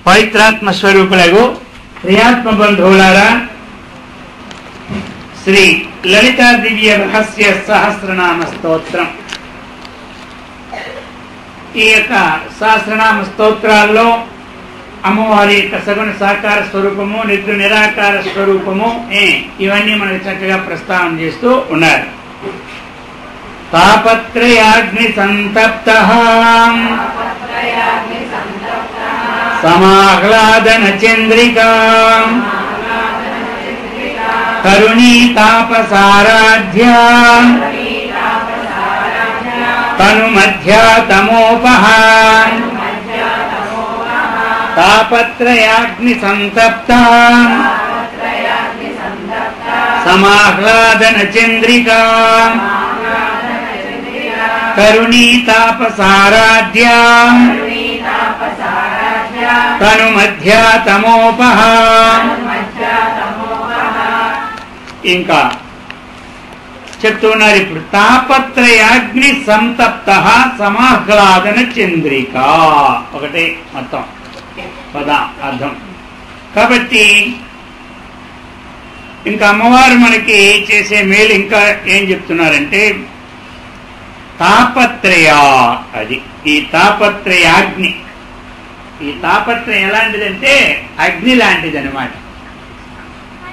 పవిత్రాత్మ స్వరూపులకు ప్రియాత్మ బంధువులారా, శ్రీ లలితా దివ్య రహస్య సహస్రనామ స్తోత్రం. ఈ యొక్క సహస్రనామ స్తోత్రాల్లో అమ్మవారి యొక్క సగుణ సాకార స్వరూపము, నిద్ర నిరాకార స్వరూపము ఇవన్నీ మనకు చక్కగా ప్రస్తావన చేస్తూ ఉన్నారు. తాపత్రయాగ్ని సంతప్త సమాహ్లాదన చంద్రికా కరుణీ తాపసారాధ్యా తను మధ్యాతమోపహా తాపత్రయాగ్ని సంతప్త సమాహ్లాదన చంద్రికా కరుణీ తాపసారాధ్యా తను మధ్యాతమోపహా. ఇంకా చెప్తున్నారు ఇప్పుడు, తాపత్రయాగ్ని సంతప్త సమాహ్లాదన చంద్రిక. ఒకటే మొత్తం పద అర్థం. కాబట్టి ఇంకా అమ్మవారు మనకి చేసే మేలు ఇంకా ఏం చెప్తున్నారంటే, తాపత్రయ, అది ఈ తాపత్రయాగ్ని. ఈ తాపత్రయం ఎలాంటిదంటే అగ్ని లాంటిది అనమాట.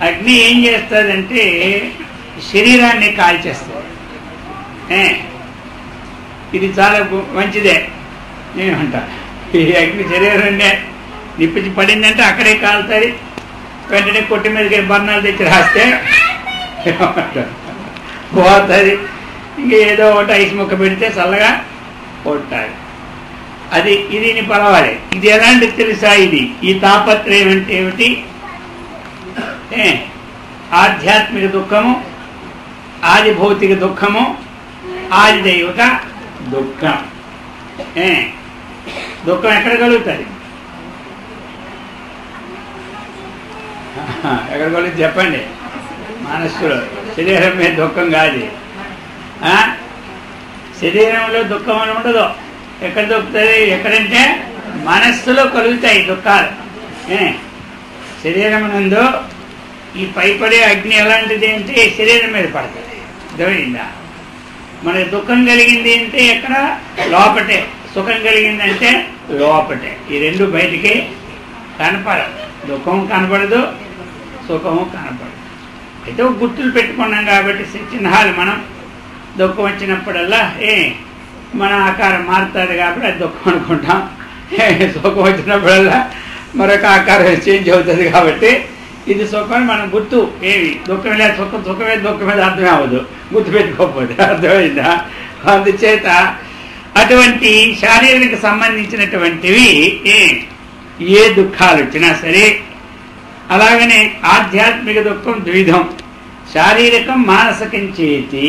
అగ్ని ఏం చేస్తుందంటే శరీరాన్ని కాల్చేస్తుంది. ఇది చాలా మంచిదే నేనంటా. ఈ అగ్ని శరీరాన్ని నిప్పించి పడిందంటే అక్కడే కాలుతుంది. వెంటనే కొట్టి మీదకి బర్ణాలు తెచ్చి రాస్తే పోతుంది. ఇంక ఏదో ఒకటి ఐస్ ముక్క పెడితే చల్లగా పోతాడు. అది ఇది పర్వాలేదు. ఇది ఎలాంటి తెలుసా? ఇది ఈ తాపత్రయం అంటే ఏమిటి? ఆధ్యాత్మిక దుఃఖము, ఆది భౌతిక దుఃఖము, ఆది దైవిక దుఃఖం. దుఃఖం ఎక్కడ కలుగుతుంది? ఎక్కడ కలుగుతుంది చెప్పండి? మనస్సులో. శరీరం మీద దుఃఖం కాదు. శరీరంలో దుఃఖం అని ఉండదు. ఎక్కడ దొరుకుతుంది? ఎక్కడంటే మనస్సులో కలుగుతాయి దుఃఖాలు. శరీరం నందు ఈ పైపడే అగ్ని ఎలాంటిది అంటే శరీరం మీద పడుతుంది. అర్థమైందా? మనకి దుఃఖం కలిగింది అంటే ఎక్కడ? లోపటే. సుఖం కలిగిందంటే లోపటే. ఈ రెండు బయటికి కనపడదు. దుఃఖము కనపడదు, సుఖము కనపడదు. అయితే గుర్తులు పెట్టుకున్నాం కాబట్టి చిహ్నాలు. మనం దుఃఖం వచ్చినప్పుడల్లా మన ఆకారం మారుతుంది కాబట్టి అది దుఃఖం అనుకుంటాం. సుఖం వచ్చినప్పుడల్లా మరొక ఆకారం చేంజ్ అవుతుంది కాబట్టి ఇది సుఖం మనం గుర్తు. ఏమి దుఃఖం లేదు, సుఖం సుఖమే, దుఃఖం మీద అర్థమే అవ్వదు గుర్తు పెట్టుకోకపోతే. అర్థమైందా? అందుచేత అటువంటి శారీరక సంబంధించినటువంటివి ఏ దుఃఖాలు వచ్చినా సరే, అలాగనే ఆధ్యాత్మిక దుఃఖం ద్విధం, శారీరకం మానసికం చేతి.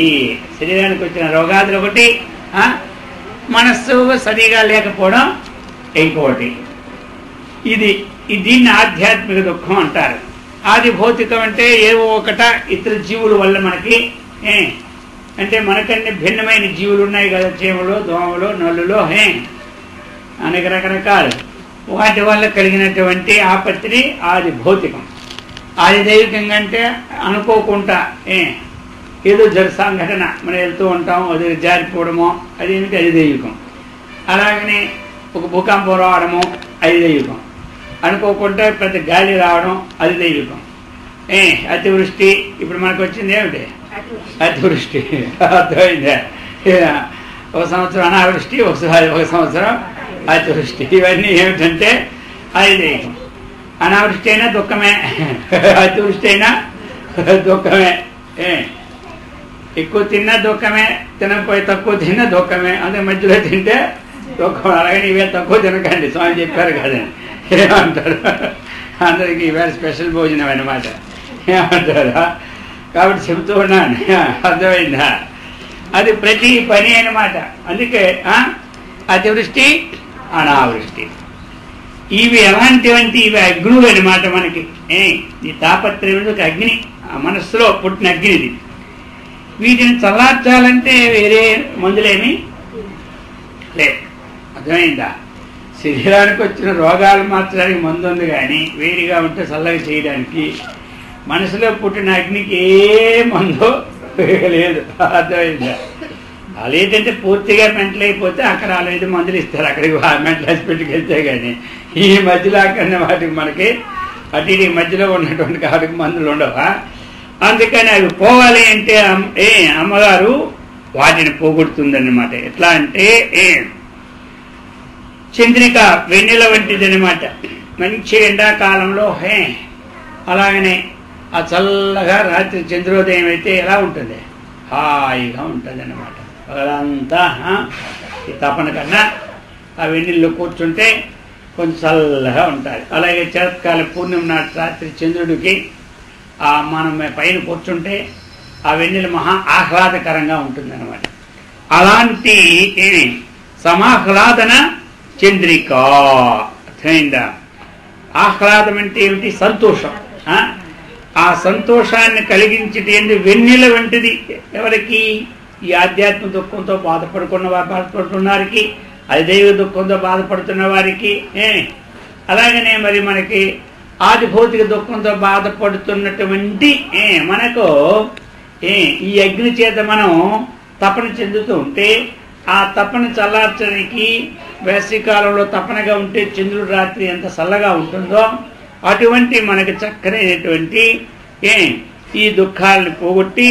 శరీరానికి వచ్చిన రోగాదులు ఒకటి, మనస్సు సరిగా లేకపోవడం ఇంకోటి. దీన్ని ఆధ్యాత్మిక దుఃఖం అంటారు. ఆది భౌతికం అంటే ఏవో ఒకట ఇతర జీవుల వల్ల మనకి అంటే మనకన్నీ భిన్నమైన జీవులు ఉన్నాయి కదా, చీమలు, దోమలు, నల్లులు, అనేక రకరకాలు. వాటి వల్ల కలిగినటువంటి ఆపత్తి ఆది భౌతికం. ఆది దైవికంగా అంటే అనుకోకుండా ఏదో సంఘటన మనం వెళ్తూ ఉంటాం, అది జారిపోవడమో, అది ఏమిటి? అది దైవికం. అలాగనే ఒక భూకంపం రావడము, అది దైవికం. అనుకోకుండా పెద్ద గాలి రావడం, అది దైవికం. అతివృష్టి ఇప్పుడు మనకు వచ్చింది ఏమిటి? అతివృష్టి. అర్థమైందా? ఒక సంవత్సరం అనావృష్టి, ఒక సంవత్సరం అతివృష్టి. ఇవన్నీ ఏమిటంటే అది దైవికం. అనావృష్టి అయినా దుఃఖమే, అతివృష్టి అయినా దుఃఖమే. ఎక్కువ తిన్నా దుఃఖమే, తినకపోయి తక్కువ తిన్నా దుఃఖమే. అదే మధ్యలో తింటే దుఃఖం. అలాగే ఇవే తక్కువ తినకండి, స్వామి చెప్పారు కదండి. ఏమంటారు? అందరికి ఇవాళ స్పెషల్ భోజనం అన్నమాట. ఏమంటారా? కాబట్టి చెబుతూ ఉన్నాను. అర్థమైందా? అది ప్రతి పని అన్నమాట. అందుకే అతివృష్టి, అనావృష్టి ఇవి ఎలాంటివంటి? ఇవి అగ్నులు అన్నమాట మనకి. ఈ తాపత్రయం అగ్ని, మనస్సులో పుట్టిన అగ్నిది. వీటిని చల్లార్చాలంటే వేరే మందులేమి లేదు. అర్థమైందా? శరీరానికి వచ్చిన రోగాలు మార్చడానికి మందు ఉంది, కానీ వేడిగా ఉంటే చల్లగా చేయడానికి. మనసులో పుట్టిన అగ్నికి ఏ మందు లేదు. అర్థమైందా? వాళ్ళు ఏంటంటే పూర్తిగా మెంటల్ అయిపోతే అక్కడ వాళ్ళు ఏదో మందులు ఇస్తారు, అక్కడికి మెంటల్ హాస్పిటల్కి వెళ్తే. కానీ ఈ మధ్యలో అక్కడ వాటికి మనకి అటు ఈ మధ్యలో ఉన్నటువంటి వాటికి మందులు ఉండవా? అందుకని అవి పోవాలి అంటే అమ్మగారు వాటిని పోగొడుతుందన్నమాట. ఎట్లా అంటే చంద్రిక వెన్నెల వంటిది అనమాట. మంచి ఎండాకాలంలో అలాగనే ఆ చల్లగా రాత్రి చంద్రోదయం అయితే ఎలా ఉంటుంది? హాయిగా ఉంటుంది అన్నమాట. పగలంతా ఈ తపన కన్నా ఆ వెన్నెల్లో కూర్చుంటే కొంచెం చల్లగా ఉంటుంది. అలాగే శరత్కాల పూర్ణిమ నాటి రాత్రి చంద్రుడికి మనం పైన కూర్చుంటే ఆ వెన్నెల మహా ఆహ్లాదకరంగా ఉంటుంది అన్నమాట. అలాంటి సమాహ్లాదన చంద్రిక. అర్థమైందా? ఆహ్లాదం అంటే ఏమిటి? సంతోషం. ఆ సంతోషాన్ని కలిగించేది వెన్నెల వంటిది. ఎవరికి? ఈ ఆధ్యాత్మిక దుఃఖంతో బాధపడుతున్నవారికి, అదైవ దుఃఖంతో బాధపడుతున్న వారికి. అలాగనే మరి మనకి ఆది భౌతిక దుఃఖంతో బాధపడుతున్నటువంటి మనకు ఈ అగ్ని చేత మనం తపన చెందుతూ ఉంటే, ఆ తపన చల్లార్చడానికి వేసవికాలంలో తపనగా ఉంటే చంద్రుడు రాత్రి ఎంత చల్లగా ఉంటుందో అటువంటి మనకి చక్కనైనటువంటి ఈ దుఃఖాలను పోగొట్టి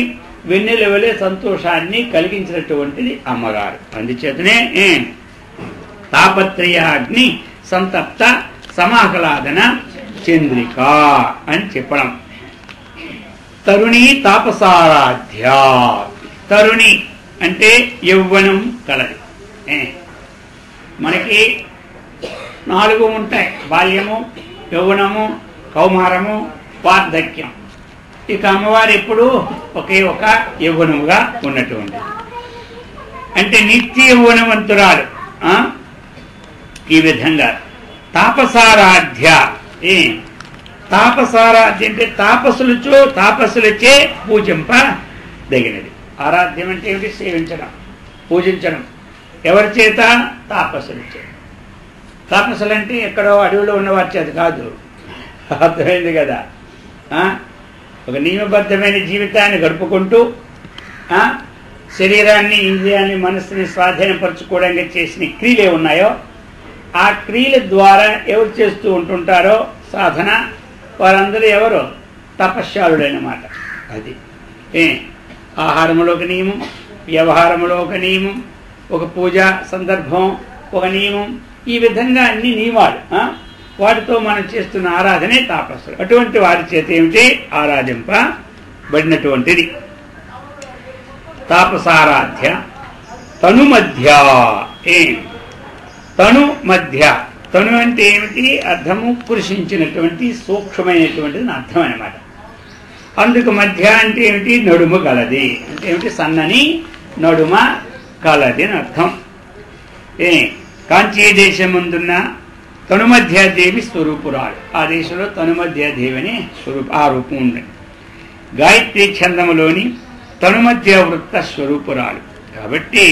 వెన్నెల వలె సంతోషాన్ని కలిగించినటువంటిది అమ్మగారు. అందుచేతనే తాపత్రయాగ్ని సంతప్త సమాహ్లాదన చంద్రిక అని చెప్పడం. తరుణి తాపసారాధ్య. తరుణి అంటే యౌవనం కలది. మనకి 4 ఉంటాయి: బాల్యము, యౌవనము, కౌమారము, వార్ధక్యం. ఇక అమ్మవారు ఎప్పుడు ఒకే ఒక యౌవనముగా ఉన్నటువంటి, అంటే నిత్య యౌవనవంతురాలు. ఈ విధంగా తాపసారాధ్య. తాపసారాధ్య అంటే తాపసులచే పూజింపదగినది. ఆరాధ్యం అంటే ఏమిటి? సేవించడం, పూజించడం. ఎవరి చేత? తాపసుల చేత. తాపసులు అంటే ఎక్కడో అడవిలో ఉన్నవారి చేత కాదు. అర్థమైంది కదా? ఒక నియమబద్ధమైన జీవితాన్ని గడుపుకుంటూ శరీరాన్ని, ఇంద్రియాన్ని, మనస్సుని స్వాధీనపరచుకోవడానికి చేసిన క్రియలు ఉన్నాయో ఆ క్రియల ద్వారా ఎవరు చేస్తూ ఉంటుంటారో సాధన, వారందరూ ఎవరు? తపశ్శాలుడైనమాట. అది ఆహారంలో ఒక నియమం, వ్యవహారంలో ఒక నియమం, ఒక పూజా సందర్భం ఒక నియమం. ఈ విధంగా అన్ని నియమాలు, వాటితో మనం చేస్తున్న ఆరాధనే తాపస్సులు. అటువంటి వారి చేత ఏమిటి? ఆరాధింపబడినటువంటిది తాపసారాధ్య. తను మధ్య. తను మధ్య. తను అంటే ఏమిటి? అర్థము కృషించినటువంటి సూక్ష్మమైనటువంటిది అర్థం అన్నమాట. అందుకు మధ్య అంటే ఏమిటి? నడుము కలది. అంటే ఏమిటి? సన్నని నడుమ కలది అని అర్థం. కాంచీ దేశముందున్న తనుమధ్యాదేవి స్వరూపురాలు. ఆ దేశంలో తనుమధ్యాదేవి అని ఆ రూపం ఉంది. గాయత్రి ఛందములోని తనుమధ్య వృత్త స్వరూపురాలు కాబట్టి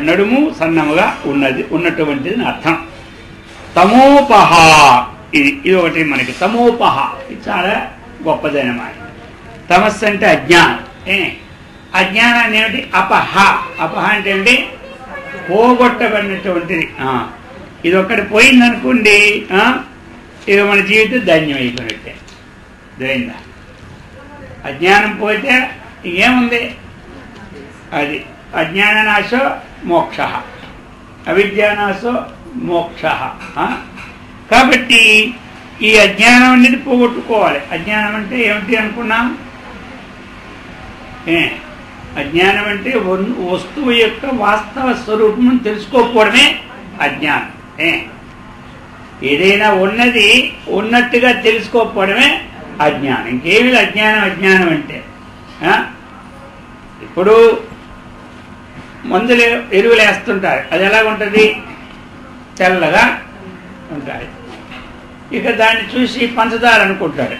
నడుము సన్నముగా ఉన్నటువంటిది అర్థం. తమోపహ. ఇది ఒకటి మనకి. తమోపహ ఇది చాలా గొప్పదైనమాట. తమస్సు అంటే అజ్ఞానం. అజ్ఞానాన్ని ఏమిటి? అపహ. అపహ అంటే ఏమిటి? పోగొట్టబడినటువంటిది. ఇది ఒక్కటి పోయిందనుకోండి, ఇక మన జీవితం ధన్యమైపోయినట్టే. దైందా? అజ్ఞానం పోతే ఏముంది? అది అజ్ఞాననాశో మోక్ష, అవిద్యానాశో మోక్ష. కాబట్టి ఈ అజ్ఞానం అనేది పోగొట్టుకోవాలి. అజ్ఞానం అంటే ఏమిటి అనుకున్నాం? అజ్ఞానం అంటే వస్తువు యొక్క వాస్తవ స్వరూపం తెలుసుకోకపోవడమే అజ్ఞానం. ఏదైనా ఉన్నది ఉన్నట్టుగా తెలుసుకోకపోవడమే అజ్ఞానం. ఇంకేమి అజ్ఞానం అంటే ఇప్పుడు మందులు ఎరువులు వేస్తుంటారు, అది ఎలాగుంటుంది? తెల్లగా ఉంటాయి. ఇక దాన్ని చూసి పంచదార అనుకుంటాడు.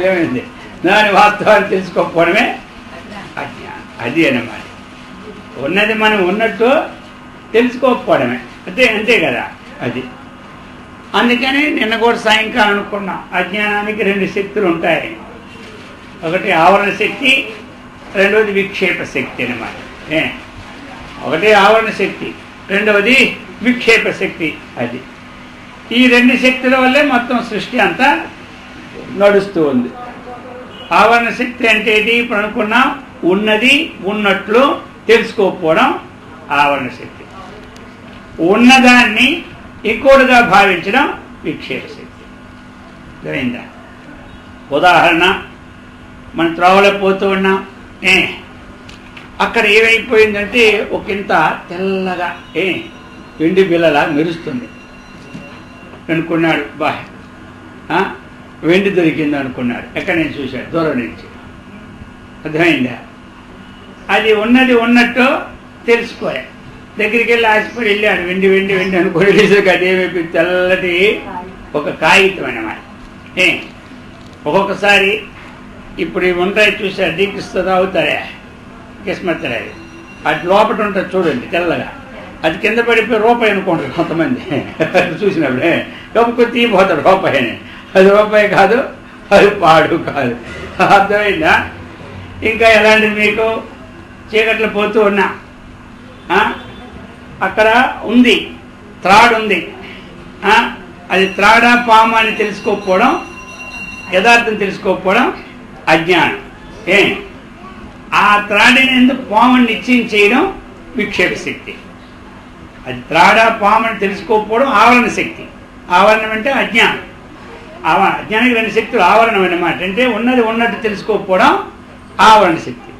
ఏమైంది? దాని వాస్తవాన్ని తెలుసుకోకపోవడమే అజ్ఞానం. అది అన్నమాట. ఉన్నది మనం ఉన్నట్టు తెలుసుకోకపోవడమే, అంతే కదా అది. అందుకని నిన్న కూడా సాయంకాలం అనుకున్నాం, అజ్ఞానానికి 2 శక్తులు ఉంటాయి. ఒకటి ఆవరణ శక్తి, రెండవది విక్షేప శక్తి అన్నమాట. ఒకటి ఆవరణ శక్తి, రెండవది విక్షేప శక్తి. అది ఈ 2 శక్తుల వల్లే మొత్తం సృష్టి అంతా నడుస్తూ ఉంది. ఆవరణ శక్తి అంటే ఏంటి? ఇప్పుడు అనుకున్నాం, ఉన్నది ఉన్నట్లు తెలుసుకోకపోవడం ఆవరణ శక్తి. ఉన్నదాన్ని ఇంకోటిగా భావించడం విక్షేప శక్తి. అర్థమైందా? ఉదాహరణ, మనం త్రోవలో పోతూ ఉన్నాం, అక్కడ ఏమైపోయిందంటే ఒకంత తెల్లగా ఎండి బిల్లలా మెరుస్తుంది అనుకున్నాడు. వెండి దొరికింది అనుకున్నాడు. ఎక్కడ నుంచి చూశాడు? దూరం నుంచి. అర్థమైందా? అది ఉన్నది ఉన్నట్టు తెలుసుకోలే. దగ్గరికి వెళ్ళి ఆశపడి వెళ్ళాడు, వెండి వెండి వెండి అనుకుని వెళ్ళేసరికి అదేమైపోయింది? తెల్లటి ఒక కాగితం అన్నమాట. ఒక్కొక్కసారి ఇప్పుడు ఇవి ఉంటాయి చూసారు, దీపిస్తుంది అవుతారే కిస్మత్తరే, అది లోపల ఉంటుంది చూడండి తెల్లగా, అది కింద పడిపోయి రూపాయి అనుకుంటారు కొంతమంది చూసినప్పుడే. గొప్ప తీపోతాడు రూపాయి అని. అది రూపాయి కాదు, అది పాడు కాదు. అర్థమైందా? ఇంకా ఎలాంటిది? మీకు చీకట్లో పోతూ ఉన్నా, అక్కడ ఉంది త్రాడు ఉంది, అది త్రాడా పాము అని తెలుసుకోకపోవడం, యథార్థం తెలుసుకోకపోవడం అజ్ఞానం. ఆ త్రాడిని ఎందుకు పాముని నిశ్చయం చేయడం విక్షేప శక్తి. అది త్రాడా పాము అని తెలుసుకోకపోవడం ఆవరణ శక్తి. ఆవరణం అంటే అజ్ఞానం. అజ్ఞానానికి 2 శక్తులు ఆవరణం అన్నమాట. అంటే ఉన్నది ఉన్నట్టు తెలుసుకోకపోవడం ఆవరణ శక్తి.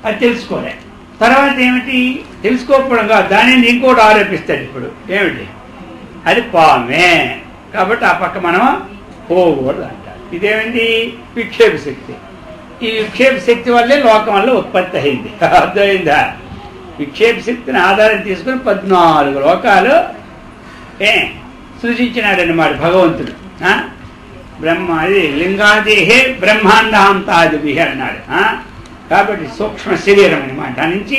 అది తెలుసుకోలే. తర్వాత ఏమిటి? తెలుసుకోకపోవడం కాదు, దానిని ఇంకోటి ఆరోపిస్తాడు. ఇప్పుడు ఏమిటి? అది పామే, కాబట్టి ఆ పక్క మనం పోకూడదు అంటారు. ఇదేమిటి? విక్షేప శక్తి. ఈ విక్షేప శక్తి వల్లే లోకం వల్ల ఉత్పత్తి అయింది. అర్థమైందా? విక్షేప శక్తిని ఆధారం తీసుకుని 14 లోకాలు సృజించినాడన్నమాట భగవంతుడు. బ్రహ్మ అది లింగాదేహే బ్రహ్మాండాంతాది అన్నాడు. కాబట్టి సూక్ష్మ శరీరం అనమాట నుంచి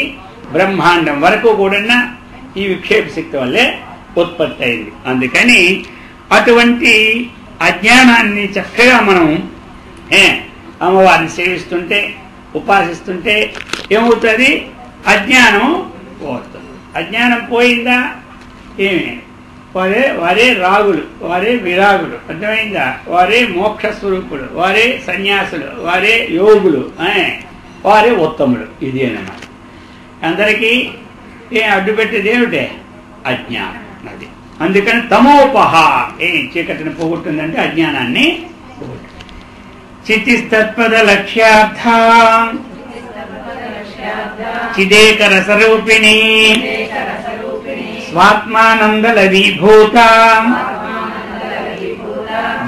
బ్రహ్మాండం వరకు కూడా ఈ విక్షేప శక్తి వల్లే ఉత్పత్తి అయింది. అందుకని అటువంటి అజ్ఞానాన్ని చక్కగా మనం అమ్మవారిని సేవిస్తుంటే, ఉపాసిస్తుంటే ఏమవుతుంది? అజ్ఞానం పోతుంది. అజ్ఞానం పోయిందా? ఏమి? వారే రాగులు, వారే విరాగులు. అర్థమైందా? వారే మోక్ష స్వరూపులు, వారే సన్యాసులు, వారే యోగులు, వారే ఉత్తములు. ఇది అన్నమాట. అందరికీ అడ్డు పెట్టేది ఏమిటే? అజ్ఞానం. అది అందుకని తమోపహ చీకటిని పోగొట్టుందంటే అజ్ఞానాన్ని పోగొట్టు. చితిస్తత్పద లక్ష్యార్థ చిదేక రసరూపిణి స్వాత్మానందలవీభూత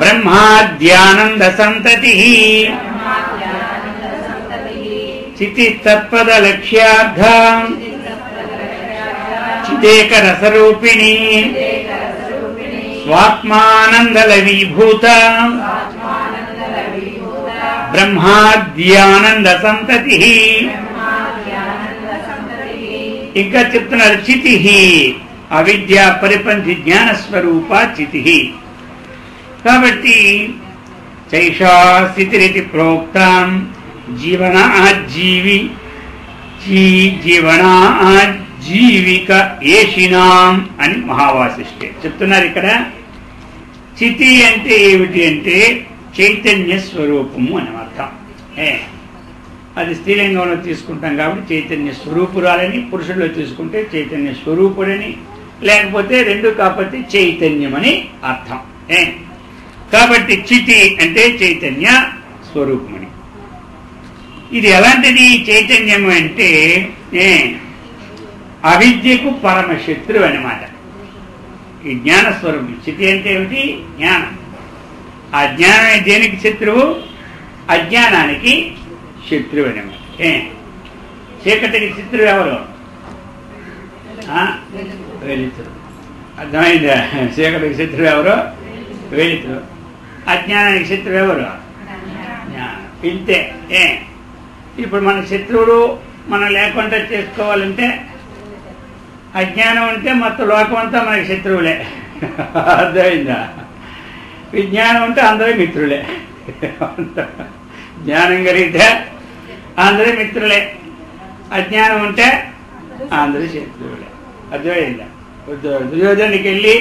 బ్రహ్మాద్యానంద సంతతి. చితిస్తత్పద లక్ష్యార్థ చిదేక రసరూపిణి స్వాత్మానందలవీభూత బ్రహ్మాద్యానంద సంతతి. ఇంకా చెప్తున్నారు చితి, అవిద్యా పరిపంథి జ్ఞానస్వరూప చితి. కాబట్టి చైషా స్థితిరితి ప్రోక్తాం జీవనాజీవి జీవనాజీవిక ఏషినాం అని మహావాసిష్ఠే చెప్తున్నారు. ఇక్కడ చితి అంటే ఏమిటి అంటే చైతన్య స్వరూపము అని అర్థం. అది స్త్రీలింగంలో తీసుకుంటాం కాబట్టి చైతన్య స్వరూపురాలని, పురుషుల్లో తీసుకుంటే చైతన్య స్వరూపుడని, లేకపోతే 2 కాకపోతే చైతన్యం అని అర్థం. కాబట్టి చితి అంటే చైతన్య స్వరూపమని. ఇది ఎలాంటిది చైతన్యం అంటే అవిద్యకు పరమశత్రువు అన్నమాట. ఈ జ్ఞానస్వరూపం. చితి అంటే ఏమిటి? జ్ఞానం. ఆ జ్ఞానం దేనికి శత్రువు? అజ్ఞానానికి శత్రువు అన్నమాట. చీకటికి శత్రువు ఎవరు? వెలుతురు. అర్థమైందా? చీకటికి శత్రువు ఎవరు? వెలుతురు. అజ్ఞానానికి శత్రువు ఎవరు? జ్ఞానం. ఇంతే. ఇప్పుడు మన శత్రువుడు మనం లేకుండా చేసుకోవాలంటే అజ్ఞానం ఉంటే మొత్తం లోకం అంతా మనకి శత్రువులే. అర్థమైందా? విజ్ఞానం ఉంటే అందరూ మిత్రులే. జ్ఞానం కలిగితే అందరూ మిత్రులే, అజ్ఞానం ఉంటే అందరూ శత్రువులే. అర్థమైందా? దుర్యోధనుడికి వెళ్ళి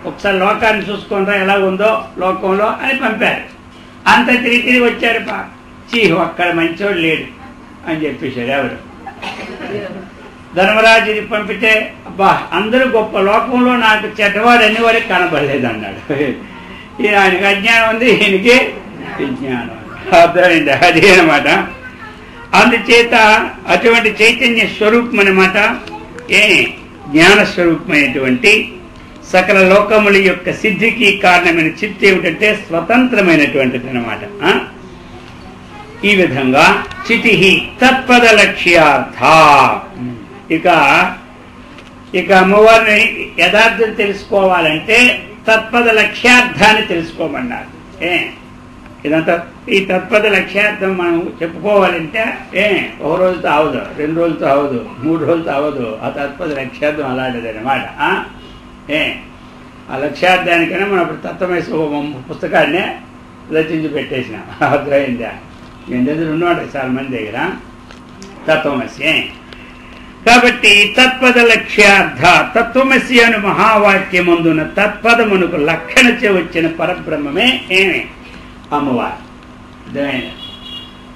ఒకసారి లోకాన్ని చూసుకుంటా ఎలా ఉందో లోకంలో అని పంపారు. అంత తిరిగి వచ్చారు. ఒక్కడ మంచోడు లేడు అని చెప్పేశాడు. ఎవరు? ధర్మరాజుని పంపితే అబ్బా అందరూ గొప్ప, లోకంలో నాకు చెడ్డవాడు అనేవాడికి కనబడలేదు అన్నాడు. ఆయనకి అజ్ఞానం ఉంది, ఈయనకి విజ్ఞానం. అర్థమైంది? అదే అనమాట. అందుచేత అటువంటి చైతన్య స్వరూపం అనమాట జ్ఞాన స్వరూపమైనటువంటి సకల లోకముల యొక్క సిద్ధికి కారణమైన చిత్తు ఏమిటంటే స్వతంత్రమైనటువంటిది అనమాట. ఈ విధంగా చితి తత్పద లక్ష్యార్థ. ఇక అమ్మవారిని యథార్థం తెలుసుకోవాలంటే తత్పద లక్ష్యార్థాన్ని తెలుసుకోమన్నారు. ఇదంతా ఈ తత్పద లక్ష్యార్థం మనం చెప్పుకోవాలంటే ఒక రోజుతో అవదు, 2 రోజులతో అవదు, 3 రోజులతో అవదు. ఆ తత్పద లక్ష్యార్థం అలాంటిది అనమాట. ఆ లక్ష్యార్థానికైనా మనం ఇప్పుడు తత్వమసి పుస్తకాన్నే రచించి పెట్టేసినాం. అర్థమైందా? నేను దగ్గర ఉన్నాడు చాలా మంది దగ్గర తత్వమసి. కాబట్టి తత్పద లక్ష్యార్థ తత్వమసి అను మహావాక్యమందున తత్పదమునకు లక్షణచే వచ్చిన పరబ్రహ్మమే అమ్మవారు. అర్థమైందా?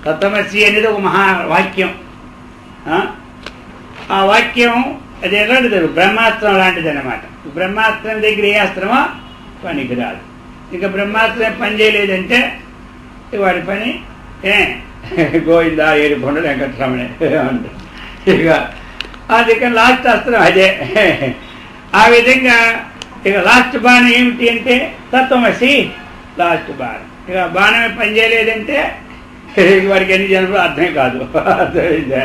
తత్వమసి అనేది ఒక మహావాక్యం. ఆ వాక్యం అది ఎలాంటిది? బ్రహ్మాస్త్రం లాంటిది అనమాట. బ్రహ్మాస్త్రం దగ్గర ఏ అస్త్రమో పనికిరాదు. ఇక బ్రహ్మాస్త్రం పని చేయలేదంటే వాడి పని గోవిందా ఏడుకొండ వెంకటరమణ అంటారు. ఇక అది లాస్ట్ అస్త్రం అదే. ఆ విధంగా ఇక లాస్ట్ బాణం ఏమిటి అంటే తత్వమసి లాస్ట్ బాణం. ఇక బాణమే పని చేయలేదంటే వాడికి ఎన్ని జన్మలు అర్థమే కాదు. అర్థమైందా?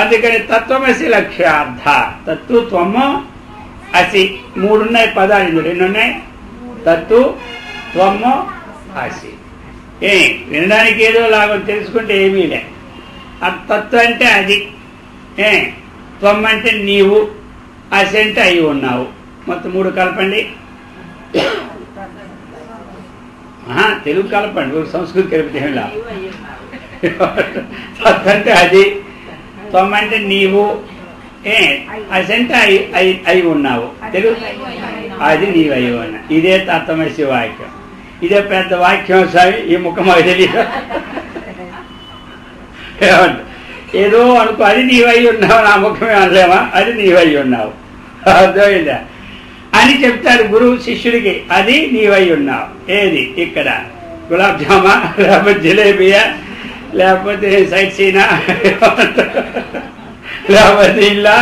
అందుకని తత్వమసి లక్ష్యార్థ. తత్తు త్వము అసి 3 ఉన్నాయి పదాలు. ఇందులో ఎన్ని ఉన్నాయి? తత్తు త్వము అసి. వినడానికి ఏదో లాభం, తెలుసుకుంటే ఏమీ లే. ఆ తత్వ అంటే అది, త్వం అంటే నీవు, అసి అంటే అయి ఉన్నావు. మొత్తం 3 కలపండి. తెలుగు కలపండి, సంస్కృతి కలిపితే ఏం లాభం. తత్వ అంటే అది, త్వం అంటే నీవు, అసి అంటే అయి ఉన్నావు. తెలుగు అది నీవు అయి ఉన్నా. ఇదే తత్వమసి వాక్యం. ఇదే పెద్ద వాక్యం స్వామి. ఈ ముఖం మాకు తెలియదు. ఏదో అనుకో, అది నీవై ఉన్నావు, నా ముఖమే అనలేమా, అది నీవై ఉన్నావు. అర్థమైందా అని చెప్తారు గురువు శిష్యుడికి. అది నీవై ఉన్నావు. ఏది? ఇక్కడ గులాబ్ జామా, లేకపోతే జిలేబియా, లేకపోతే సైట్ సీనా, లేకపోతే ఇల్లా,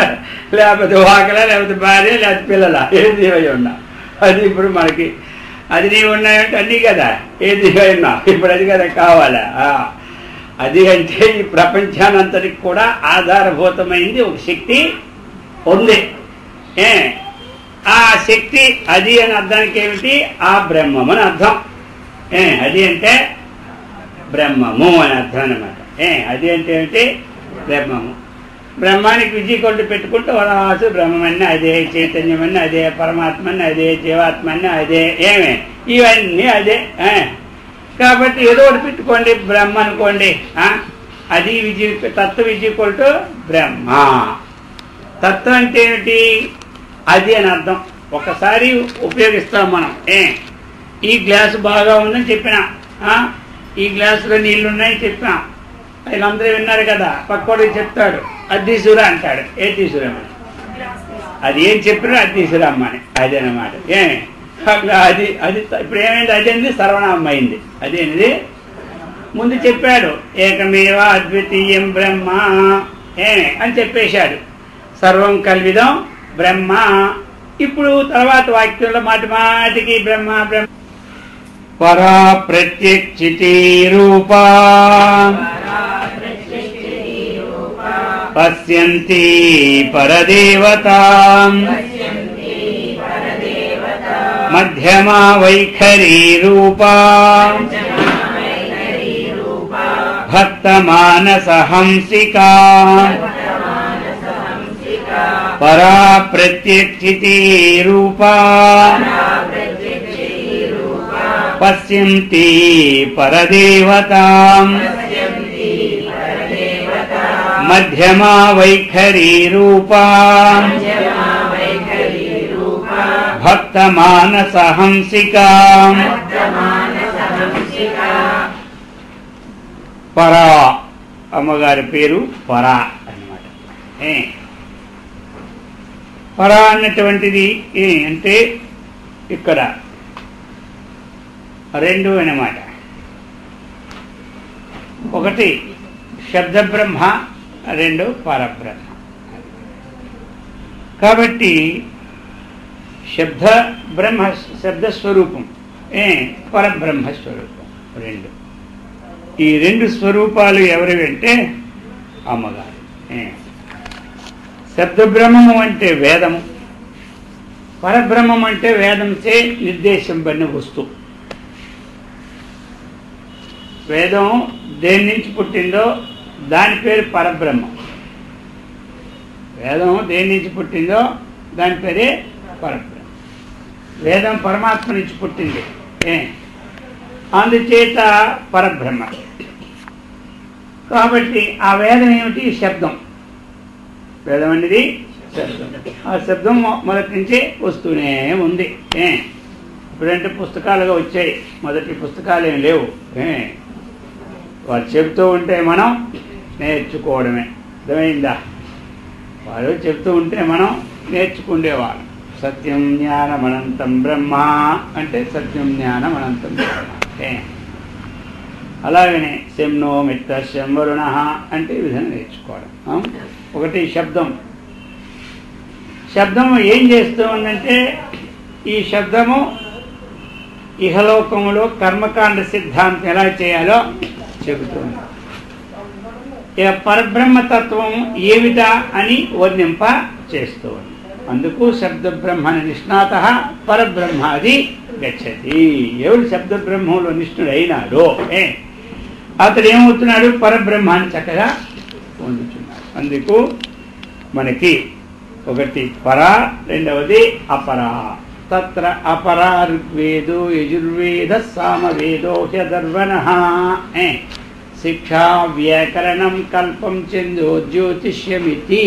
లేకపోతే వాకల, లేకపోతే భార్య, లేకపోతే పిల్లల, ఏది నీవై ఉన్నావు. అది ఇప్పుడు మనకి అది నీవు ఉన్నాయంటే అన్నీ కదా, ఏది నీవై ఉన్నావు. ఇప్పుడు అది కదా కావాలా? అది అంటే ఈ ప్రపంచానంతటికి కూడా ఆధారభూతమైంది ఒక శక్తి ఉంది. ఆ శక్తి అది అని అర్థానికి ఏమిటి? ఆ బ్రహ్మము అని అర్థం. అది అంటే బ్రహ్మము అని అర్థం అనమాట. అది అంటే ఏమిటి? బ్రహ్మము. బ్రహ్మానికి విజయ కొట్టు పెట్టుకుంటూ వనవాసు బ్రహ్మమని అదే, చైతన్యమని అదే, పరమాత్మని అదే, జీవాత్మని అదే, ఇవన్నీ అదే. కాబట్టి ఏదో ఒకటి పెట్టుకోండి, బ్రహ్మ అనుకోండి. అది విజయ తత్వ విజయ కొట్టు బ్రహ్మ. తత్వం అంటే ఏమిటి? అది అని అర్థం. ఒకసారి ఉపయోగిస్తాం మనం. ఈ గ్లాసు బాగా ఉందని చెప్పినా, ఈ గ్లాసులో నీళ్లున్నాయని చెప్పినా, వీళ్ళందరూ విన్నారు కదా. పక్కోడికి చెప్తాడు అది తీసుకురా అంటాడు. ఏ తీసుకురామ్మ? అది ఏం చెప్పినా అది తీసుకురామ్మని. అదేనమాట. అది అది ఇప్పుడు ఏమైంది? అదేంది సర్వనామం అయింది. అదేంది ముందు చెప్పాడు. ఏకమేవ అద్వితీయం బ్రహ్మ అని చెప్పేశాడు. సర్వం కల్విదం బ్రహ్మ. ఇప్పుడు తర్వాత వాక్యంలో మాటి మాటికి బ్రహ్మ బ్రహ్మ. పరా ప్రత్యక్షితి రూపా పశ్యంతి పరదేవతా మధ్యమా వైఖరీ రూపా భక్తమానస హంసికా పరా ప్రత్యక్షితి రూపా పశ్యంతి పరదేవతాం మధ్యమా వైఖరీ రూపా భక్తమానసహంసికా పరా అమ్మగారి పేరు పరా అన్నమాట. పరా అన్నటువంటిది అంటే ఇక్కడ రెండు అన్నమాట. ఒకటి శబ్ద బ్రహ్మ, రెండు పరబ్రహ్మ. కాబట్టి శబ్ద బ్రహ్మ శబ్దస్వరూపం, పరబ్రహ్మ స్వరూపం రెండు. ఈ రెండు స్వరూపాలు ఎవరివి అంటే అమ్మగారు. శబ్దబ్రహ్మము అంటే వేదము, పరబ్రహ్మం అంటే వేదంచే నిర్దేశింపబడిన వస్తువు. వేదం దేని నుంచి పుట్టిందో దాని పేరు పరబ్రహ్మం. వేదం దేని నుంచి పుట్టిందో దాని పేరే పరబ్రహ్మం. వేదం పరమాత్మ నుంచి పుట్టింది, అందుచేత పరబ్రహ్మ. కాబట్టి ఆ వేదం ఏమిటి? శబ్దం. వేదం అనేది శబ్దం. ఆ శబ్దం మొదటి నుంచే వస్తూనే ఉంది. ఇప్పుడంటే పుస్తకాలుగా వచ్చాయి, మొదటి పుస్తకాలు ఏం లేవు. వారు చెబుతూ ఉంటే మనం నేర్చుకోవడమే. అర్థమైందా? వారు చెబుతూ ఉంటే మనం నేర్చుకునేవాళ్ళం. సత్యం జ్ఞానం అనంతం బ్రహ్మ అంటే సత్యం జ్ఞానం అనంతం బ్రహ్మ. అలాగనే శంనో మిత్ర శంవరుణ అంటే ఈ విధంగా నేర్చుకోవడం. ఒకటి శబ్దం. శబ్దము ఏం చేస్తూ ఉందంటే ఈ శబ్దము ఇహలోకములో కర్మకాండ సిద్ధాంతం ఎలా చేయాలో చెబుతుంది. ఇక పరబ్రహ్మతత్వం ఏమిటా అని వర్ణింప చేస్తూ ఉంది. అందుకు శబ్ద బ్రహ్మని నిష్ణాత పరబ్రహ్మాది గచ్చతి. ఎవడు శబ్ద బ్రహ్మంలో నిష్ణుడైనాడో అతడు ఏమవుతున్నాడు? పరబ్రహ్మాన్ని చక్కగా పొందుతున్నాడు. అందుకు మనకి ఒకటి పరా, రెండవది అపరా. తత్ర అపరా ఋగ్వేదో యజుర్వేద సామవేదో హ్యధర్వణః శిక్షా వ్యాకరణం కల్పం చందో జ్యోతిష్యమితి.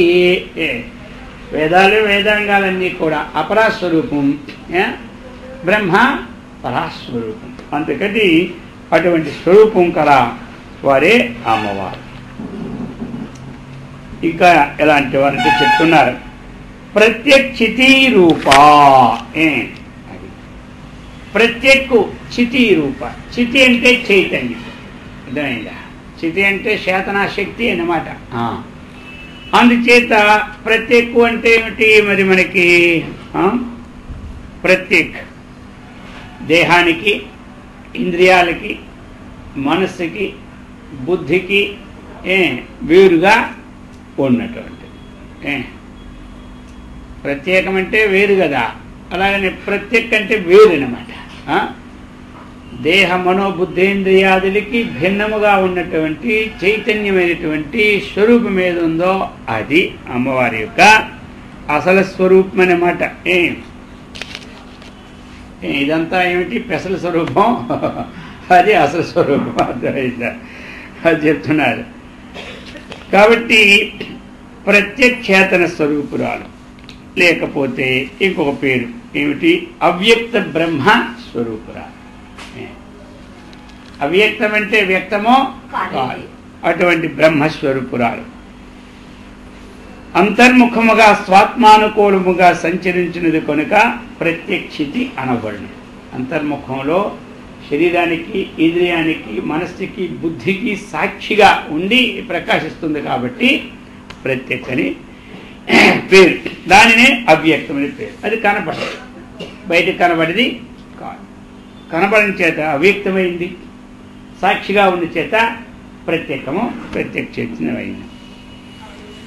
వేదాలు వేదాంగాలన్నీ కూడా అపరాస్వరూపం, బ్రహ్మ పరాస్వరూపం. అందుకని అటువంటి స్వరూపం కల వారే అమ్మవారు. ఇంకా ఎలాంటి వారంటే చెప్తున్నారు, ప్రత్యక్షితి రూపా. ప్రత్యక్కు చితి రూప. చితి అంటే చైతన్యం. అర్థమైందా? చితి అంటే చేతనాశక్తి అన్నమాట. అందుచేత ప్రత్యక్కు అంటే ఏమిటి? మరి మనకి ప్రత్యేక్ దేహానికి, ఇంద్రియాలకి, మనస్సుకి, బుద్ధికి వేరుగా ఉన్నటువంటిది. ప్రత్యేకం అంటే వేరు కదా, అలాగనే ప్రత్యేక్ అంటే వేరు అన్నమాట. దేహ మనోబుద్ధేంద్రియాదులకి భిన్నముగా ఉన్నటువంటి చైతన్యమైనటువంటి స్వరూపం ఏది ఉందో అది అమ్మవారి యొక్క అసలు స్వరూపం అన్నమాట. ఇదంతా ఏమిటి? పెసల స్వరూపం, అది అసలు స్వరూపం. అర్థమైందా? అది చెప్తున్నారు. కాబట్టి ప్రత్యక్షేతన స్వరూపురాలు. లేకపోతే ఇంకొక పేరు ఏమిటి? అవ్యక్త బ్రహ్మ స్వరూపురాలు. అవ్యక్తం అంటే వ్యక్తమో కాదు, అటువంటి బ్రహ్మస్వరూపురాలు. అంతర్ముఖముగా స్వాత్మానుకూలముగా సంచరించినది కనుక ప్రత్యక్షితి అనబడును. అంతర్ముఖంలో శరీరానికి, ఇంద్రియానికి, మనస్సుకి, బుద్ధికి సాక్షిగా ఉండి ప్రకాశిస్తుంది కాబట్టి ప్రత్యక్షని పేరు. దానినే అవ్యక్తమని పేరు. అది కనపడదు, బయట కనబడేది కాదు. కనబడిన చేత అవ్యక్తమైంది, సాక్షిగా ఉన్న చేత ప్రత్యేకము ప్రత్యక్షమైంది.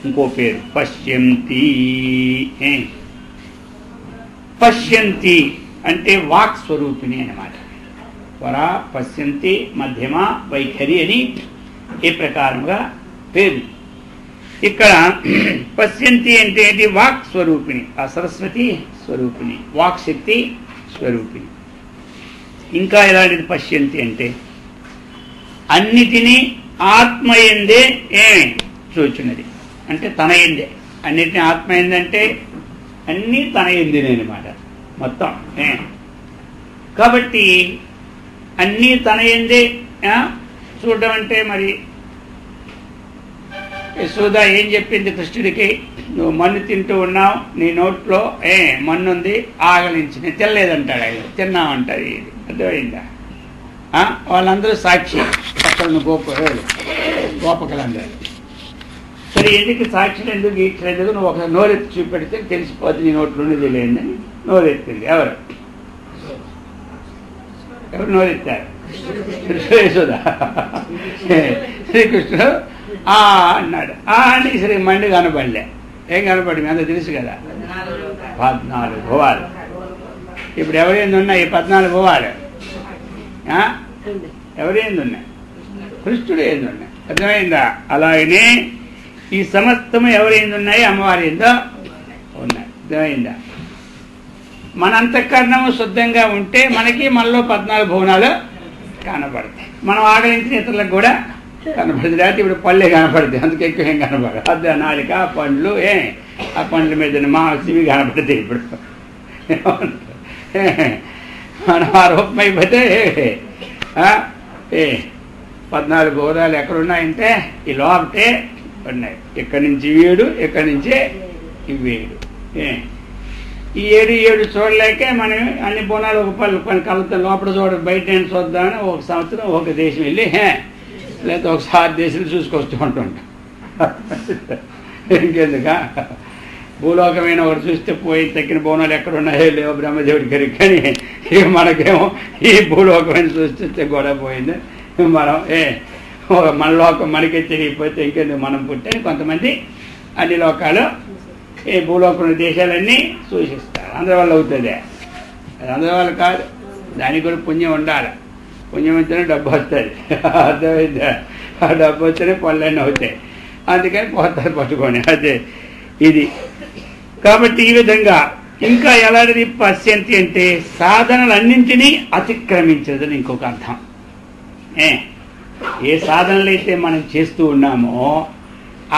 ఇంకో పేరు పశ్యంతి. పశ్యంతి అంటే వాక్ స్వరూపిణి అన్నమాట. పరా, పశ్యంతి, మధ్యమ, వైఖరి అని ఈ ప్రకారంగా పేరు. ఇక్కడ పశ్యంతి అంటే ఏంటి? వాక్ స్వరూపిణి, ఆ సరస్వతి స్వరూపిణి, వాక్ శక్తి స్వరూపిణి. ఇంకా ఎలాంటిది పశ్యంతి అంటే అన్నిటినీ ఆత్మయందే చూచున్నది. అంటే తన ఎందే అన్నిటినీ ఆత్మ ఏందంటే అన్నీ తన ఎందినే అనమాట మొత్తం. కాబట్టి అన్నీ తన ఎందే చూడడం అంటే మరి యశోద ఏం చెప్పింది కృష్ణుడికి? నువ్వు మన్ను తింటూ ఉన్నావు, నీ నోట్లో మన్నుంది, ఆగలించి నేను తినలేదంటాడు, ఆయన తిన్నామంటాడు. ఇది అర్థమైందా? వాళ్ళందరూ సాక్షి, అక్కడ గోపకలందరూ. సరే ఎందుకు సాక్షులు ఎందుకు గీక్షలేదు? నువ్వు ఒక నోరెత్తి చూపెడితే తెలిసిపోతుంది నీ నోట్లోనే తెలియదని నోరెత్తింది. ఎవరు నోరెత్తారు? యశోద. శ్రీకృష్ణుడు అన్నాడు. అని సరే మండి కనపడలే. ఏం కనపడింది? అంత తెలుసు కదా, 14 భువాలు. ఇప్పుడు ఎవరేంది ఉన్నాయి? 14 భువాలు ఎవరేంది ఉన్నాయి? కృష్ణుడు ఏంది ఉన్నాయి. అర్థమైందా? అలాగనే ఈ సమస్తము ఎవరేంది ఉన్నాయి? అమ్మవారి ఏందో ఉన్నాయి. అర్థమైందా? మన అంతఃకరణము శుద్ధంగా ఉంటే మనకి మనలో 14 భువనాలు కనపడతాయి. మనం ఆగలించిన ఇతరులకు కూడా కనపడుతుంది. లేకపోతే ఇప్పుడు పళ్ళే కనపడుతుంది, అందుకే ఎక్కువ ఏం కనపడదు. అద్దె నాలిక, పండ్లు, ఆ పండ్ల మీద మాసివి కనపడతాయి. ఇప్పుడు మనం ఆరోపమైపోతే 14 భువనాలు ఎక్కడున్నాయంటే ఈ లోపటే ఉన్నాయి. ఇక్కడి నుంచి 7, ఇక్కడి నుంచే 7. ఈ 7 చూడలేకే మనం అన్ని బోనాలు ఒక పని కలుగుతాం. లోపల చూడ బయట చూద్దామని ఒక సంవత్సరం ఒక దేశం వెళ్ళి లేకపోతే ఒక 6 దేశాలు చూసుకొస్తూ ఉంటుంటాం. ఇంకెందుక భూలోకమైన ఒకటి చూస్తే పోయి తక్కిన బోనాలు ఎక్కడ ఉన్నాయో లేవో బ్రహ్మదేవుడి గారికి. కానీ ఇక మనకేమో ఈ భూలోకమైన చూస్తే గొడవ పోయింది. మనం మన లోకం మనకే తెలియకపోతే ఇంకెందుకు మనం పుట్టని కొంతమంది అన్ని లోకాలు ఈ భూలోకం దేశాలన్నీ సూచిస్తారు. అందరి వల్ల అవుతుంది. అది అందరి వల్ల కాదు, దానికి కూడా పుణ్యం ఉండాలి. పుణ్యం వస్తేనే డబ్బు వస్తుంది. అర్థమైందా? ఆ డబ్బు వస్తేనే పనులన్నీ అవుతాయి. అందుకని పోతారు పట్టుకొని. అదే ఇది. కాబట్టి ఈ విధంగా ఇంకా ఎలాంటిది పశ్యంతి అంటే సాధనలన్నింటినీ అతిక్రమించదని ఇంకొక అర్థం. ఏ సాధనలైతే మనం చేస్తూ ఉన్నామో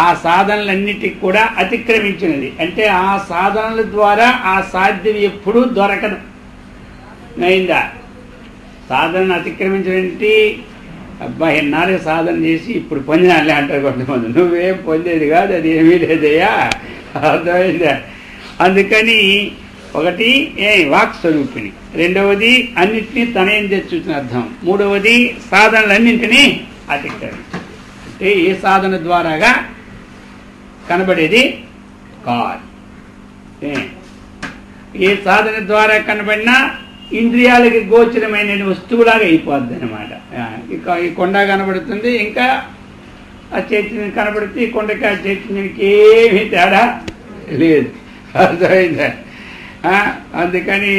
ఆ సాధనలన్నిటికి కూడా అతిక్రమించినది. అంటే ఆ సాధనల ద్వారా ఆ సాధ్యం ఎప్పుడూ దొరకదు. అయిందా? సాధనను అతిక్రమించినట్టు అబ్బా ఎన్నారే సాధన చేసి ఇప్పుడు పొందినాలే అంటారు కొంతమంది. నువ్వేం పొందేది కాదు, అది ఏమీ లేదయ్యా. అర్థమైందా? అందుకని ఒకటి వాక్ స్వరూపిణి, రెండవది అన్నింటినీ తన ఏం తెచ్చుకున్న అర్థం, మూడవది సాధనలన్నింటినీ అతిక్రమించు. అంటే ఏ సాధన ద్వారాగా కనబడేది కాదు. ఏ సాధన ద్వారా కనబడినా ఇంద్రియాలకి గోచరమైన వస్తువులాగా అయిపోద్ది అనమాట. ఇక ఈ కొండ కనబడుతుంది, ఇంకా ఆ చైతన్యం కనబడుతుంది. ఈ కొండకి ఆ చైతన్యానికి ఏమీ తేడా లేదు. అర్థమైందా? అందుకని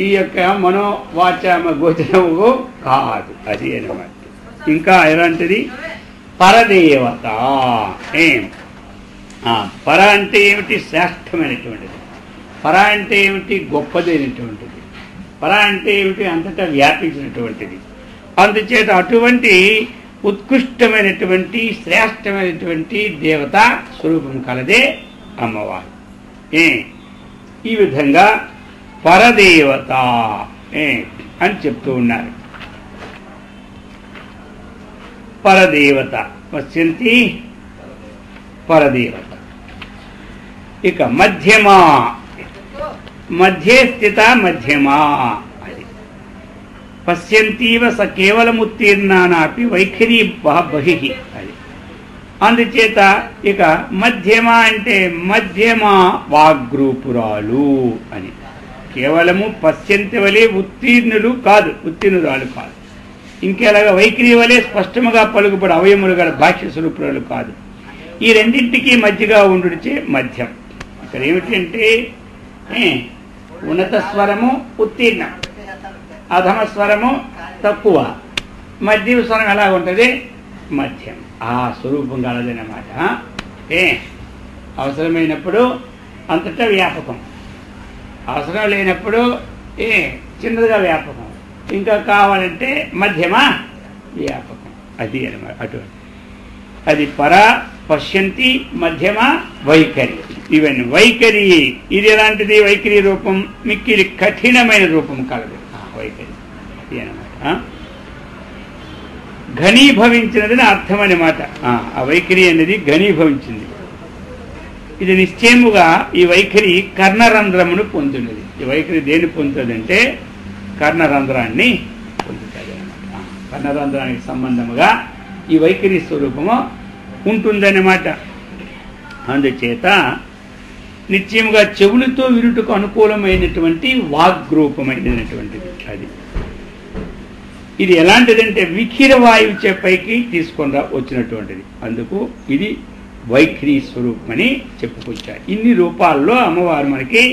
ఈ యొక్క మనోవాచామ గోచరము కాదు అది అనమాట. ఇంకా ఎలాంటిది? పరదేవత. పర అంటే ఏమిటి? శ్రేష్టమైనటువంటిది. పర అంటే ఏమిటి? గొప్పదైనటువంటిది. పర అంటే ఏమిటి? అంతటా వ్యాపించినటువంటిది. అందుచేత అటువంటి ఉత్కృష్టమైనటువంటి శ్రేష్టమైనటువంటి దేవత స్వరూపం కలదే అమ్మవారు. ఈ విధంగా పరదేవత అని చెప్తూ ఉన్నారు. పరదేవత పశ్యంతి పరదేవత. ఇక మధ్యమా, మధ్యే స్థిత మధ్యమా అది. పశ్యంతీవ స కేవలముత్తీర్ణానాపి వైఖరి బహిః అది. అందుచేత ఇక మధ్యమ అంటే మధ్యమ వాగ్రూపురాలు అని. కేవలము పశ్యంతి వలె ఉత్తీర్ణులు కాదు, ఉత్తీర్ణురాలు కాదు. ఇంకెలాగా వైఖరి వలె స్పష్టముగా పలుకుబడి అవయములు గల భాష్య స్వరూపురాలు కాదు. ఈ రెండింటికి మధ్యగా ఉండుడిచే మధ్యం. ఇక్కడ ఏమిటంటే ఉన్నత స్వరము ఉత్తీర్ణం, అధమ స్వరము తక్కువ, మధ్య స్వరం ఎలా ఉంటుంది? మధ్యం. ఆ స్వరూపం కలదన్నమాట. అవసరమైనప్పుడు అంతటా వ్యాపకం, అవసరం లేనప్పుడు చిన్నదిగా వ్యాపకం, ఇంకా కావాలంటే మధ్యమా వ్యాపకం. అది అనమాట. అటువంటి అది పరా పశ్యంతి మధ్యమ వైఖరి. ఇవన్నీ వైఖరి. ఇది ఎలాంటిది? వైఖరి రూపం మిక్కిలి కఠినమైన రూపం కలదు వైఖరి. అది అనమాట. ఘనీభవించినదని అర్థం అన్నమాట. ఆ వైఖరి అనేది ఘనీభవించింది. ఇది నిశ్చయముగా ఈ వైఖరి కర్ణరంధ్రమును పొందున్నది. ఈ వైఖరి దేన్ని పొందుతుందంటే కర్ణరంధ్రాన్ని పొందుతుంది అన్నమాట. కర్ణరంధ్రానికి సంబంధముగా ఈ వైఖరి స్వరూపము ఉంటుందన్నమాట. అందుచేత నిత్యముగా చెవులతో వినుటకు అనుకూలమైనటువంటి వాగ్రూపమైనటువంటిది అది. ఇది ఎలాంటిదంటే విఖిర వాయువు పైకి తీసుకొని వచ్చినటువంటిది. అందుకు ఇది వైఖరి స్వరూపమని చెప్పుకొచ్చారు. ఇన్ని రూపాల్లో అమ్మవారు మనకి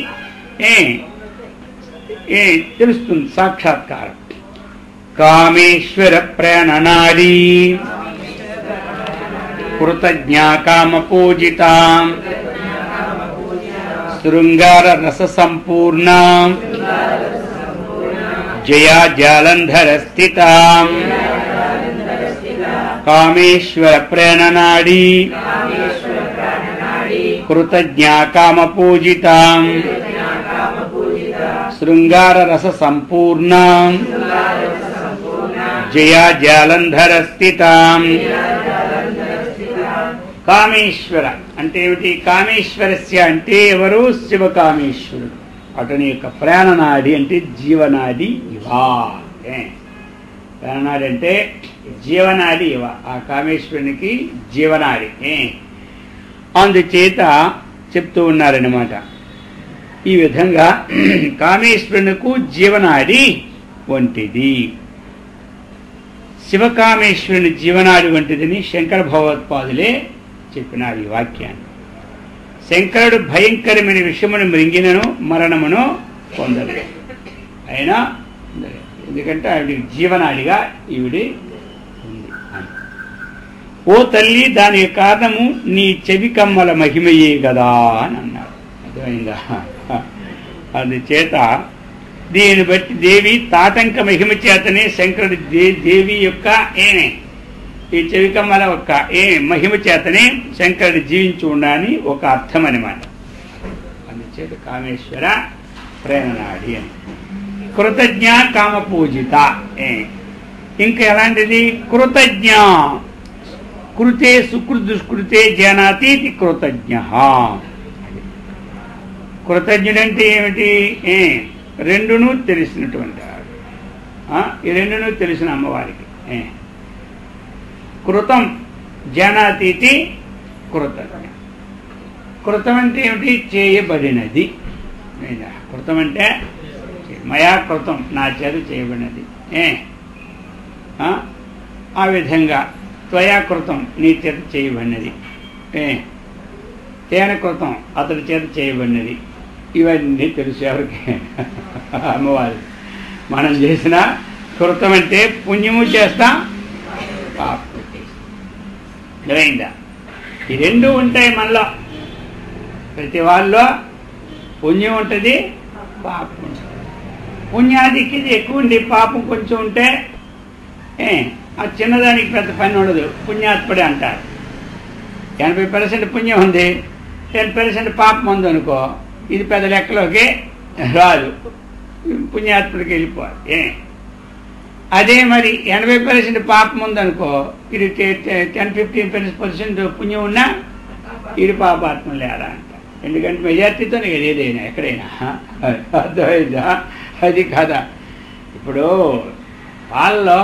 తెలుస్తుంది సాక్షాత్కారం. కామేశ్వర ప్రణనాడి కృతజ్ఞా కామ పూజితాం శృంగార రస సంపూర్ణ జయా జాలంధర స్థితాం కామేశ్వర ప్రణనాడి కృతజ్ఞా కామ పూజితాం శృంగార రస సంపూర్ణ జయా జాలంధర స్థితాం. కామేశ్వర అంటే ఏమిటి? కామేశ్వరస్య అంటే ఎవరు? శివకామేశ్వరుడు. అతని యొక్క ప్రాణనాడి అంటే జీవనాడి ఇవా. ప్రాణనాడి అంటే జీవనాడి ఇవ. ఆ కామేశ్వరునికి జీవనాడి. అందుచేత చెప్తూ ఉన్నారన్నమాట. ఈ విధంగా కామేశ్వరునికి జీవనాడి వంటిది. శివకామేశ్వరుని జీవనాడి వంటిదని శంకర భగవత్పాదులే చెప్పినారు ఈ వాక్యాన్ని. శంకరుడు భయంకరమైన విషయమును మృంగినను మరణమును పొందలేదు. అయినా ఎందుకంటే ఆవిడ జీవనాడిగా ఈవిడి ఉంది. ఓ తల్లి, దాని కారణము నీ చెవి కమ్మల మహిమయే కదా అని అన్నారు. అర్థమైందా? అందుచేత దీన్ని బట్టి దేవి తాటంక మహిమ చేతనే శంకరుడు దేవి యొక్క ఈ చెవికమ్మల యొక్క మహిమ చేతనే శంకరుడు జీవించి ఉండని ఒక అర్థం అనమాట. అందుచేత కామేశ్వర ప్రేరణాడి అని. కృతజ్ఞ కామ పూజిత. ఇంకా ఎలాంటిది? కృతజ్ఞ. కృతే సుకృత్ దుష్కృతే జానాతి కృతజ్ఞ. కృతజ్ఞుడంటే ఏమిటి? రెండును తెలిసినటువంటి వాడు. ఈ రెండును తెలిసిన అమ్మవారికి. కృతం జానాతీతి కృతజ్ఞ. కృతం అంటే ఏమిటి? చేయబడినది. కృతం అంటే మయా కృతం, నా చేత చేయబడినది. ఆ విధంగా త్వయా కృతం, నీ చేత చేయబడినది. తేన కృతం, అతడి చేత చేయబడినది. ఇవన్నీ తెలుసు ఎవరికి? అమ్మవారు. మనం చేసిన కృతం అంటే పుణ్యము చేస్తాం, పాపం అయిందా? ఈ రెండు ఉంటాయి మనలో. ప్రతి వాళ్ళలో పుణ్యం ఉంటుంది, పాపం ఉంటుంది. పుణ్యానికి ఎక్కువ ఉండి పాపం కొంచెం ఉంటే ఆ చిన్నదానికి పెద్ద పని ఉండదు, పుణ్యాత్పడి అంటారు. 80% పుణ్యం ఉంది, 10% పాపం ఉంది అనుకో, ఇది పెద్ద లెక్కలోకి రాదు, పుణ్యాత్ముడికి వెళ్ళిపోవాలి. అదే మరి 80% పాపం ఉందనుకో, ఇది 10-15% పుణ్యం ఉన్నా ఇది పాపాత్మ లేరా అంట. ఎందుకంటే మెజార్టీతోనే కదా ఏదైనా ఎక్కడైనా. అర్థమైందా? అది కదా. ఇప్పుడు పాలలో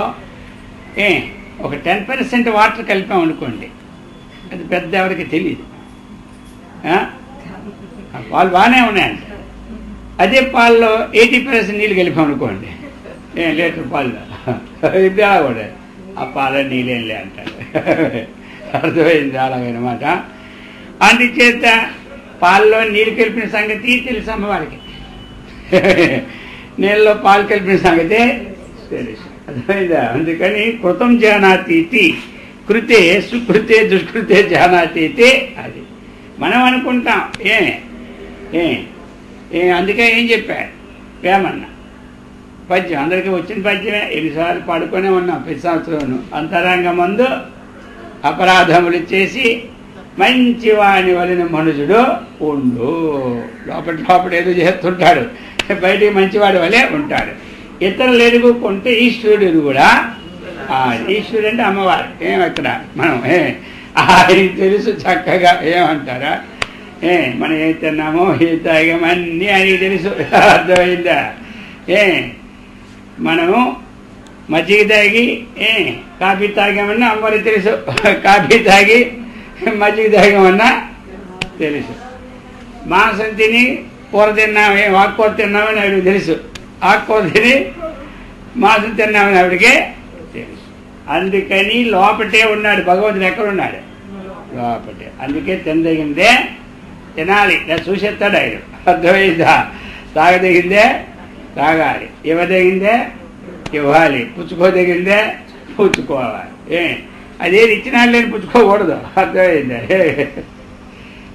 ఒక 10% వాటర్ కలిపామనుకోండి, అది పెద్ద ఎవరికి తెలియదు. పాలు బాగానే ఉన్నాయంట. అదే పాలలో 80% నీళ్ళు కలిపామనుకోండి, లీటర్ పాలు ఇప్పుడు కూడా ఆ పాల నీళ్ళేంలే అంటాడు. అర్థమైంది? అలాగనమాట. అందుచేత పాలలో నీళ్ళు కలిపిన సంగతి తెలుసు అమ్మవారికి, నీళ్ళలో పాలు కలిపిన సంగతే తెలుసు. అర్థమైందా? అందుకని కృతం జానాతీతి, కృతే సుకృతే దుష్కృతే జానాతీతే. అది మనం అనుకుంటాం ఏ ఏ ఏ అందుకే ఏం చెప్పారు వేమన్న పద్యం అందరికీ వచ్చిన పద్యమే. ఎన్నిసార్లు పడుకొనే ఉన్నాం ప్రతి సంవత్సరం. అంతరంగమందు అపరాధములు చేసి మంచివాని వలన మనుషుడు ఉండు. లోపల ఏదో చేస్తుంటాడు, బయటికి మంచివాడి వలే ఉంటాడు. ఇతరులు ఎరుగుకుంటే ఈశ్వరుడు కూడా. ఈశ్వరుడు అంటే అమ్మవారు. ఏమక్కడ మనం ఆయన తెలుసు చక్కగా. ఏమంటారా మనం ఏం తిన్నామో ఏం తాగామో అన్నీ ఆయనకి తెలుసు. అర్థమైందా? మనము మజ్జిగ తాగి కాఫీ తాగామన్నా అమ్మవారికి తెలుసు. కాఫీ తాగి మజ్జిగ తాగామన్నా తెలుసు. మాంసం తిని కూర తిన్నామే ఆకుకూర తిన్నామని ఆవిడకి తెలుసు. ఆకుకూర తిని మాంసం తిన్నామని ఆవిడకే తెలుసు. అందుకని లోపటే ఉన్నాడు భగవంతుడు. ఎక్కడున్నాడు? లోపటే. అందుకే తినదగిందే తినాలి, చూసేస్తాడు ఆయన. అర్థమైందా? తాగదగిందే తాగాలి, ఇవ్వదగిందే ఇవ్వాలి, పుచ్చుకోదగిందే పుచ్చుకోవాలి. అదేది ఇచ్చినా లేని పుచ్చుకోకూడదు. అర్థమైందా?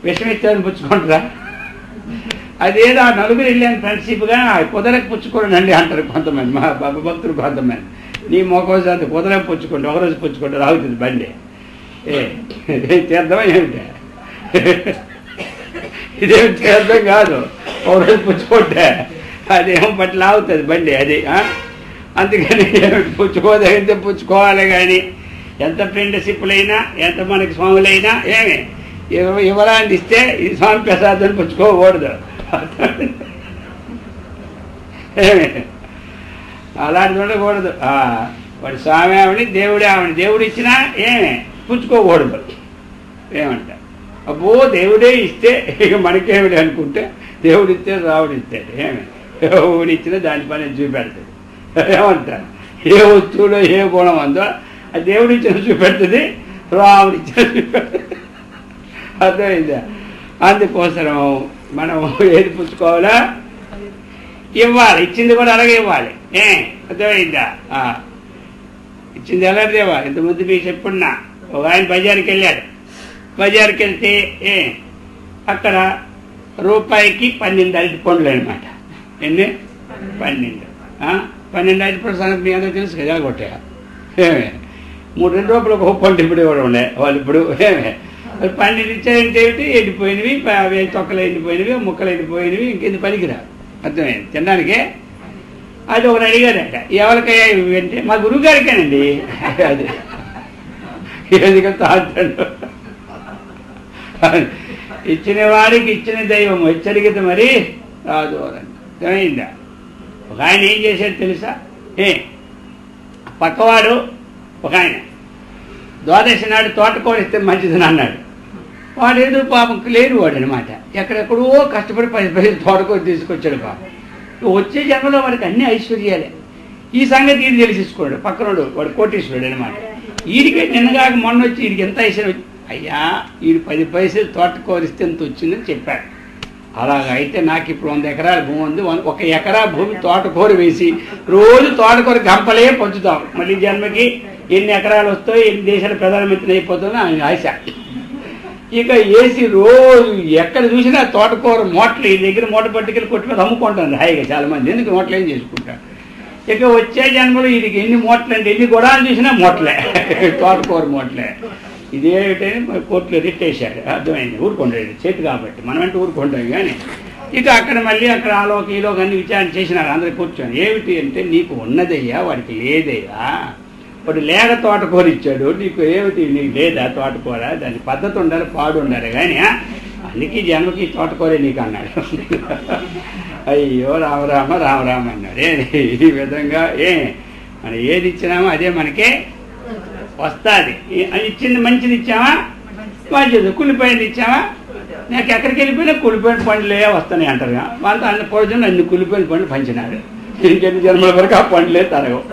విషమిస్తాను పుచ్చుకుంటారా? అదేదో ఆ నలుగురు వెళ్ళాను ఫ్రెండ్షిప్గా కుదరకు పుచ్చుకోండి అంటారు కొంతమంది, మా భక్తులు కొంతమంది. నీ మొక్క అంత కుదరకు పుచ్చుకుంటే ఒకరోజు పుచ్చుకుంటే రావుతుంది బండి. తీర్థం ఏమిటి? ఇదేమి తీర్థం కాదు. ఒకరోజు పుచ్చుకుంటే అదేమో పట్ల ఆగుతుంది బండి అది. అందుకని పుచ్చుకోదగితే పుచ్చుకోవాలి. కానీ ఎంత ఫ్రెండ్షిప్లైనా ఎంత మనకి స్వాములైనా ఇవ్వరాన్ని ఇస్తే ఇది స్వామి ప్రసాదం పుచ్చుకోకూడదు. అలాంటిది ఉండకూడదు. వాడి స్వామి ఆవిని దేవుడే ఆవిని దేవుడు ఇచ్చినా పుచ్చుకోకూడదు. ఏమంట అబ్బో దేవుడే ఇస్తే ఇక మనకేమిటి అనుకుంటే దేవుడు ఇస్తే రావుడు ఇస్తాడు. దేవుడు ఇచ్చినా దాని పని చూపెడుతుంది. ఏమంటారు? ఏ వస్తువులో ఏ గుణం ఉందో అది దేవుడు ఇచ్చిన చూపెడుతుంది, రాముడు ఇచ్చిన చూపెడుతుంది. అర్థమైందా? అందుకోసం మనం ఏది పుచ్చుకోవాలా ఇవ్వాలి. ఇచ్చింది కూడా అలాగే ఇవ్వాలి. అర్థమైందా? ఇచ్చింది ఎలాంటిది ఇవ్వాలి. ఇంతకుముందు మీకు చెప్పున్నా ఒక ఆయన బజార్కి వెళ్ళాడు. బజార్కి వెళ్తే అక్కడ రూపాయికి 12 అరటి పండ్లు అనమాట. ఎన్ని? 12. 12 అరటి పండ్లు సంగతి మీ అందరూ తెలుసు కదా. కొట్టే 2 రూపాయలకు ఒక పండు ఇప్పుడు కూడా ఉండే వాళ్ళు. ఇప్పుడు 12 ఇచ్చారంటే ఏమిటి? ఎండిపోయినవి, తొక్కలు ఎండిపోయినవి, ముక్కలు ఎండిపోయినవి, ఇంకెందుకు పనికిరా. అర్థమైంది? తినడానికే. అది ఒకరు అడిగారట, ఎవరికయ్యా ఇవి అంటే మా గురువు గారికేనండి. అది ఎందుకంటే తాగుతాడు. ఇచ్చిన వారికి ఇచ్చిన దైవం హెచ్చరికత మరి రాదు అని. అర్థమైందా? ఒక ఆయన ఏం చేశాడు తెలుసా? పక్కవాడు ఒక ఆయన ద్వాదశి నాడు తోటకూర ఇస్తే మంచిదని అన్నాడు. వాడు ఏదో పాపం లేని వాడు అనమాట. ఎక్కడెక్కడో కష్టపడి 10 పైసలు తోటకూర తీసుకొచ్చాడు. పాపం వచ్చే జన్మలో వాడికి అన్ని ఐశ్వర్యాలే. ఈ సంగతి ఇది తెలిసిసుకోడు. పక్కనోడు వాడు కోటీశ్వరుడు అనమాట. వీడికి నిన్నగాక మొన్న వచ్చి వీడికి ఎంత ఐశ్వర్యం. అయ్యా వీడు 10 పైసలు తోటకూరిస్తే ఎంత వచ్చిందని చెప్పాడు. అలాగ అయితే నాకు ఇప్పుడు 100 ఎకరాల భూమి ఉంది. 1 ఎకరా భూమి తోటకూర వేసి రోజు తోటకూర గంపలే పంచుతాం. మళ్ళీ జన్మకి ఎన్ని ఎకరాలు వస్తాయో, ఎన్ని దేశాల ప్రధానమంత్రి అయిపోతుందో ఆయన ఆశ. ఇక వేసి రోజు ఎక్కడ చూసినా తోటకూర మూటలు. ఈ దగ్గర మూట పట్టుకెళ్ళి కొట్టి మీద అమ్ముకుంటాను హాయిగా చాలా మంది. ఎందుకు మూటలు ఏం చేసుకుంటారు. ఇక వచ్చే జన్మలో వీడికి ఎన్ని మూటలు అంటే ఎన్ని గొడవలు చూసినా మూటలే, తోటకూర మూటలే. ఇదేమిటని కోర్టులో రిట్టేశాడు. అర్థమైంది? ఊరుకుంటాడు చేతి కాబట్టి. మనమంటే ఊరుకుంటాం. కానీ ఇక అక్కడ మళ్ళీ అక్కడ ఆలోకి ఈలోకి అన్ని విచారణ చేసినారు అందరూ కూర్చొని. ఏమిటి అంటే నీకు ఉన్నదయ్యా వాడికి లేదయ్యా. వాడు లేక తోటకూర ఇచ్చాడు, నీకు ఏమిటి నీకు లేదా తోటకూర? దాని పద్ధతి ఉండాలి, పాడు ఉండాలి. కానీ అందుకే జన్మకి తోటకూరే నీకు అన్నాడు. అయ్యో రామరామ రామరామ అన్నాడు. ఈ విధంగా మనం ఏది ఇచ్చినామో అదే మనకే వస్తుంది. ఇచ్చింది మంచిది ఇచ్చామా మంచిది, కుళ్ళిపోయింది ఇచ్చామా నాకు ఎక్కడికి వెళ్ళిపోయినా కుళ్ళిపోయిన పండ్లే వస్తాయి అంటారు. వాళ్ళతో అన్ని పొడిచిన అన్ని కుళ్ళిపోయిన పండ్లు పంచినాడు. ఇంకెన్ని జన్మల వరకు ఆ పండ్లే తరగవు.